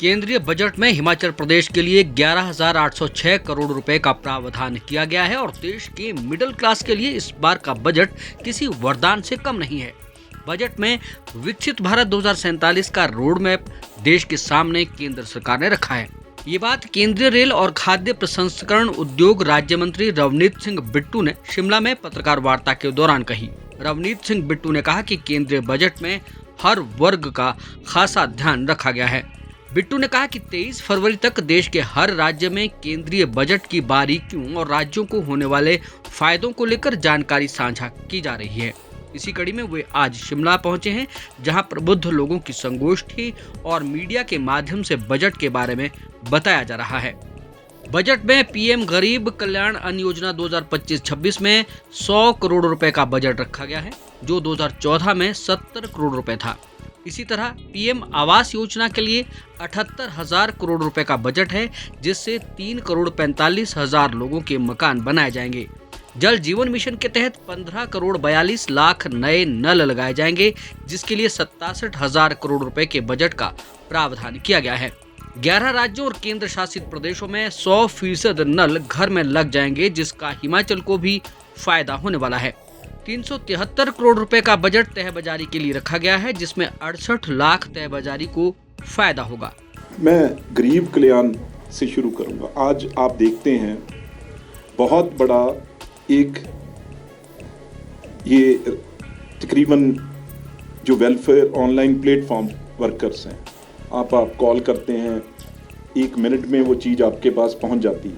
केंद्रीय बजट में हिमाचल प्रदेश के लिए 11,806 करोड़ रुपए का प्रावधान किया गया है और देश के मिडिल क्लास के लिए इस बार का बजट किसी वरदान से कम नहीं है। बजट में विकसित भारत 2047 का रोड मैप देश के सामने केंद्र सरकार ने रखा है। ये बात केंद्रीय रेल और खाद्य प्रसंस्करण उद्योग राज्य मंत्री रवनीत सिंह बिट्टू ने शिमला में पत्रकार वार्ता के दौरान कही। रवनीत सिंह बिट्टू ने कहा कि केंद्रीय बजट में हर वर्ग का खासा ध्यान रखा गया है। बिट्टू ने कहा कि 23 फरवरी तक देश के हर राज्य में केंद्रीय बजट की बारीकियों और राज्यों को होने वाले फायदों को लेकर जानकारी साझा की जा रही है। इसी कड़ी में वे आज शिमला पहुंचे हैं, जहां प्रबुद्ध लोगों की संगोष्ठी और मीडिया के माध्यम से बजट के बारे में बताया जा रहा है। बजट में पीएम गरीब कल्याण अन्न योजना 2025-26 में 100 करोड़ रुपए का बजट रखा गया है, जो 2014 में 70 करोड़ रुपए था। इसी तरह पीएम आवास योजना के लिए 78,000 करोड़ रुपए का बजट है, जिससे 3,45,00,000 लोगों के मकान बनाए जाएंगे। जल जीवन मिशन के तहत 15 करोड़ 42 लाख नए नल लगाए जाएंगे, जिसके लिए 67,000 करोड़ रुपए के बजट का प्रावधान किया गया है। 11 राज्यों और केंद्र शासित प्रदेशों में 100% नल घर में लग जाएंगे, जिसका हिमाचल को भी फायदा होने वाला है। 373 करोड़ रुपए का बजट तय बाजारी के लिए रखा गया है, जिसमें 68 लाख तय बाजारी को फायदा होगा। मैं गरीब कल्याण से शुरू करूंगा। आज आप देखते हैं बहुत बड़ा एक ये तकरीबन जो वेलफेयर ऑनलाइन प्लेटफॉर्म वर्कर्स हैं, आप कॉल करते हैं, 1 मिनट में वो चीज़ आपके पास पहुंच जाती है।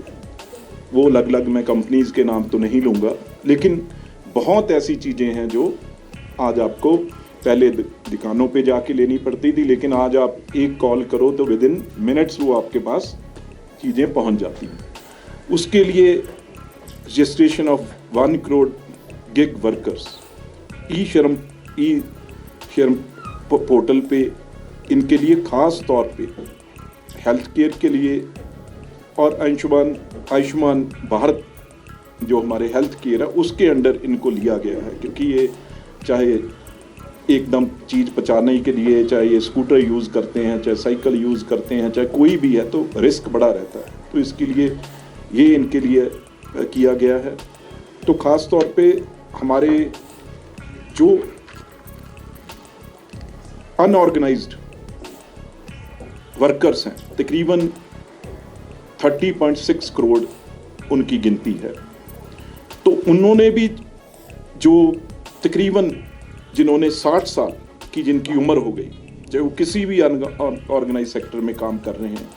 वो अलग मैं कंपनीज के नाम तो नहीं लूँगा, लेकिन बहुत ऐसी चीज़ें हैं जो आज आपको पहले दुकानों पे जाके लेनी पड़ती थी, लेकिन आज आप एक कॉल करो तो विद इन मिनट्स वो आपके पास चीज़ें पहुंच जाती हैं। उसके लिए registration of 1 crore gig workers e Shram portal पे, इनके लिए ख़ास तौर पे हेल्थ केयर के लिए और आयुष्मान भारत जो हमारे हेल्थ केयर है उसके अंडर इनको लिया गया है, क्योंकि ये चाहे एकदम चीज़ पहुँचाने के लिए, चाहे ये स्कूटर यूज़ करते हैं, चाहे साइकिल यूज़ करते हैं, चाहे कोई भी है, तो रिस्क बड़ा रहता है। तो इसके लिए ये इनके लिए किया गया है। तो ख़ास तौर पे हमारे जो अनऑर्गेनाइज्ड वर्कर्स हैं, तकरीबन 30.6 करोड़ उनकी गिनती है। तो उन्होंने भी जो तकरीबन जिन्होंने 60 साल की जिनकी उम्र हो गई, चाहे वो किसी भी ऑर्गेनाइज सेक्टर में काम कर रहे हैं,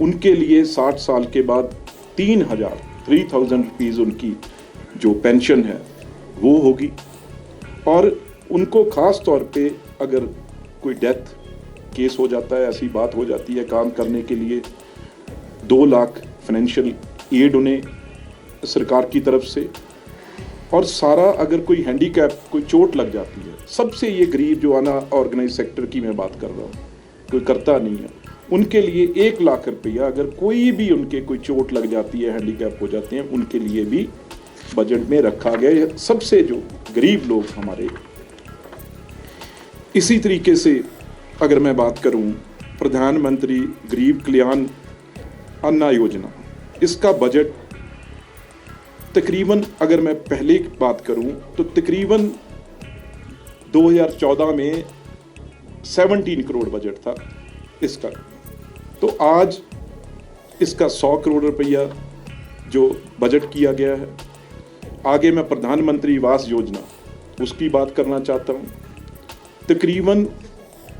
उनके लिए 60 साल के बाद 3,000 रुपीज़ उनकी जो पेंशन है वो होगी। और उनको ख़ास तौर पे अगर कोई डेथ केस हो जाता है, ऐसी बात हो जाती है, काम करने के लिए 2 लाख फाइनेंशियल एड उन्हें सरकार की तरफ से, और सारा अगर कोई हैंडीकैप, कोई चोट लग जाती है, सबसे ये गरीब जो अनऑर्गेनाइज सेक्टर की मैं बात कर रहा हूँ, कोई करता नहीं है, उनके लिए 1 लाख रुपया अगर कोई भी उनके कोई चोट लग जाती है, हैंडीकैप हो जाते हैं, उनके लिए भी बजट में रखा गया है। सबसे जो गरीब लोग हमारे। इसी तरीके से अगर मैं बात करूं, प्रधानमंत्री गरीब कल्याण अन्न योजना, इसका बजट तकरीबन, अगर मैं पहले की बात करूं तो तकरीबन 2014 में 17 करोड़ बजट था इसका। तो आज इसका 100 करोड़ रुपया जो बजट किया गया है। आगे मैं प्रधानमंत्री आवास योजना उसकी बात करना चाहता हूँ। तकरीबन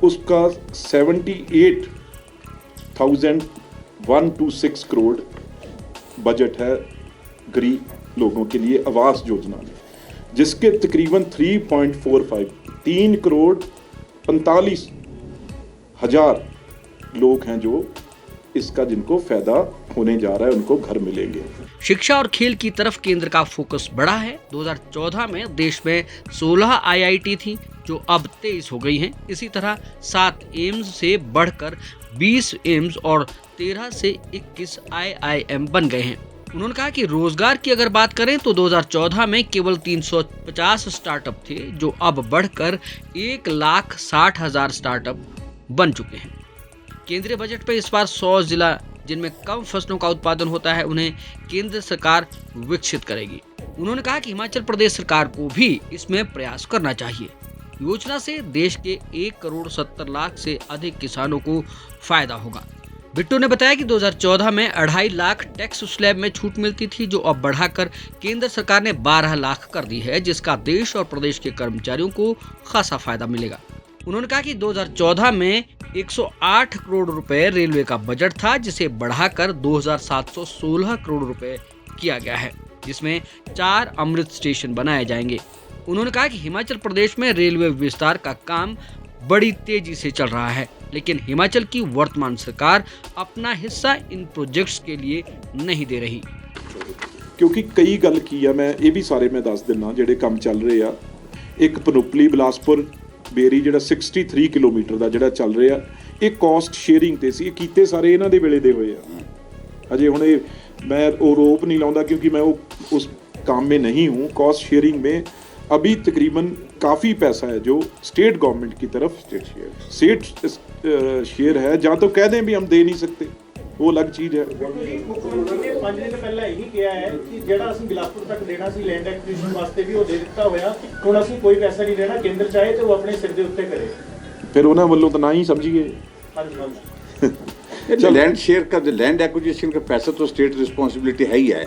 उसका 78,126 करोड़ बजट है गरीब लोगों के लिए आवास योजना में, जिसके तकरीबन 3 करोड़ 45 हजार लोग हैं जो इसका, जिनको फायदा होने जा रहा है, उनको घर मिलेंगे। शिक्षा और खेल की तरफ केंद्र का फोकस बढ़ा है। 2014 में देश में 16 आईआईटी थी, जो अब 23 हो गई हैं। इसी तरह 7 एम्स से बढ़कर 20 एम्स और 13 से 21 आईआईएम बन गए हैं। उन्होंने कहा कि रोजगार की अगर बात करें तो 2014 में केवल 350 स्टार्टअप थे, जो अब बढ़कर 1,60,000 स्टार्टअप बन चुके हैं। केंद्रीय बजट में इस बार 100 जिला जिनमें कम फसलों का उत्पादन होता है उन्हें केंद्र सरकार विकसित करेगी। उन्होंने कहा कि हिमाचल प्रदेश सरकार को भी इसमें प्रयास करना चाहिए। योजना से देश के 1,70,00,000 से अधिक किसानों को फायदा होगा। बिट्टू ने बताया कि 2014 में 2.5 लाख टैक्स स्लैब में छूट मिलती थी, जो अब बढ़ाकर केंद्र सरकार ने 12 लाख कर दी है, जिसका देश और प्रदेश के कर्मचारियों को खासा फायदा मिलेगा। उन्होंने कहा कि 2014 में 108 करोड़ रुपए रेलवे का बजट था, जिसे बढ़ाकर 2,716 करोड़ रुपए किया गया है, जिसमें 4 अमृत स्टेशन बनाए जाएंगे। उन्होंने कहा कि हिमाचल प्रदेश में रेलवे विस्तार का काम बड़ी तेजी से चल रहा है, लेकिन हिमाचल की वर्तमान सरकार अपना हिस्सा इन प्रोजेक्ट्स के लिए नहीं दे रही। क्योंकि कई गल की है, मैं ये भी सारे मैं दस दिना ਜਿਹੜੇ ਕੰਮ ਚੱਲ ਰਹੇ ਆ। ਇੱਕ ਪਨੋਪਲੀ ਬਿਲਾਸਪੁਰ ਬੇਰੀ ਜਿਹੜਾ 63 ਕਿਲੋਮੀਟਰ ਦਾ ਜਿਹੜਾ ਚੱਲ ਰਿਹਾ, ਇਹ ਕਾਸਟ ਸ਼ੇਅਰਿੰਗ ਤੇ ਸੀ। ਇਹ ਕੀਤੇ ਸਾਰੇ ਇਹਨਾਂ ਦੇ ਵੇਲੇ ਦੇ ਹੋਏ ਆ। ਅਜੇ ਹੁਣ ਇਹ मैं वो रोप नहीं लाऊंगा क्योंकि मैं वो उस काम में नहीं हूँ। कॉस्ट शेयरिंग में अभी तकरीबन काफ़ी पैसा है जो स्टेट गवर्नमेंट की तरफ स्टेट शेयर है। जहाँ तो कह दें भी हम दे नहीं सकते, वो अलग चीज़ है। मुख्यमंत्री ने 5 दिन पहले यही किया है कि ਜਿਹੜਾ ਅਸੀਂ ਬਿਲਾਸਪੁਰ ਤੱਕ ਦੇਣਾ ਸੀ ਲੈਂਡ ਐਕਵੀਜ਼ੀਸ਼ਨ ਵਾਸਤੇ ਵੀ ਉਹ ਦੇ ਦਿੱਤਾ ਹੋਇਆ। ਹੁਣ ਅਸੀਂ ਕੋਈ ਪੈਸਾ ਨਹੀਂ ਦੇਣਾ, ਕੇਂਦਰ ਚਾਹੇ ਤੇ ਉਹ ਆਪਣੇ ਸਿਰ ਦੇ ਉੱਤੇ ਕਰੇ। ਫਿਰ ਉਹਨਾਂ ਵੱਲੋਂ ਤਾਂ ਨਾ ਹੀ ਸਮਝੀਏ। लैंड शेयर का जो लैंड एक्विजिशन का पैसा तो स्टेट रिस्पॉन्सिबिलिटी है ही है,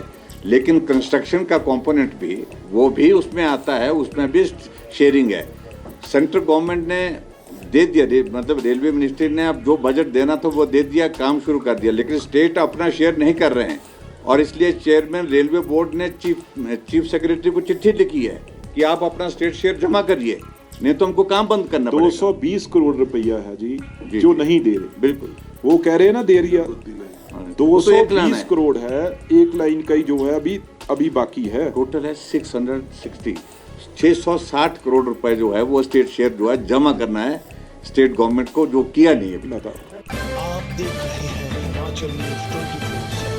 लेकिन कंस्ट्रक्शन का कंपोनेंट भी वो भी उसमें आता है, उसमें भी शेयरिंग है। सेंट्रल गवर्नमेंट ने दे दिया, मतलब रेलवे मिनिस्ट्री ने अब जो बजट देना था वो दे दिया, काम शुरू कर दिया, लेकिन स्टेट अपना शेयर नहीं कर रहे हैं। और इसलिए चेयरमैन रेलवे बोर्ड ने चीफ सेक्रेटरी को चिट्ठी लिखी है कि आप अपना स्टेट शेयर जमा करिए, नहीं तो हमको काम बंद करना पड़ेगा। 220 करोड़ रुपया है जी जो नहीं दे रहे। बिल्कुल वो कह रहे हैं ना दे रही है। 220 करोड़ है, एक लाइन का ही जो है अभी बाकी है। टोटल है 660 करोड़ रुपए जो है वो स्टेट शेयर जो है जमा करना है स्टेट गवर्नमेंट को, जो किया नहीं है। बताओ। आप देख रहे हैं हिमाचल न्यूज़ 24।